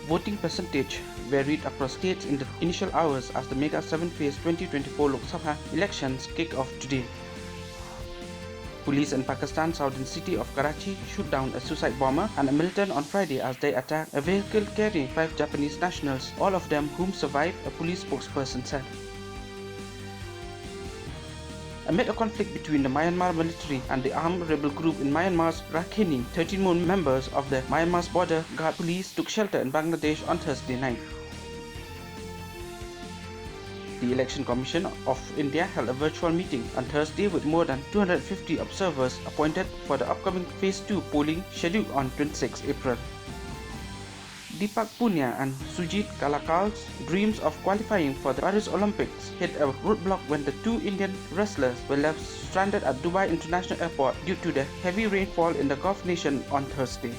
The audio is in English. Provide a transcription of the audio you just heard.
Voting percentage varied across states in the initial hours as the mega 7-phase 2024 Lok Sabha elections kick off today. Police in Pakistan's southern city of Karachi shoot down a suicide bomber and a militant on Friday as they attacked a vehicle carrying 5 Japanese nationals, all of them whom survived, a police spokesperson said. Amid a conflict between the Myanmar military and the armed rebel group in Myanmar's Rakhine, 13 more members of the Myanmar's border guard police took shelter in Bangladesh on Thursday night. The Election Commission of India held a virtual meeting on Thursday with more than 250 observers appointed for the upcoming Phase 2 polling scheduled on 26 April. Deepak Punia and Sujit Kalakal's dreams of qualifying for the Paris Olympics hit a roadblock when the two Indian wrestlers were left stranded at Dubai International Airport due to the heavy rainfall in the Gulf nation on Thursday.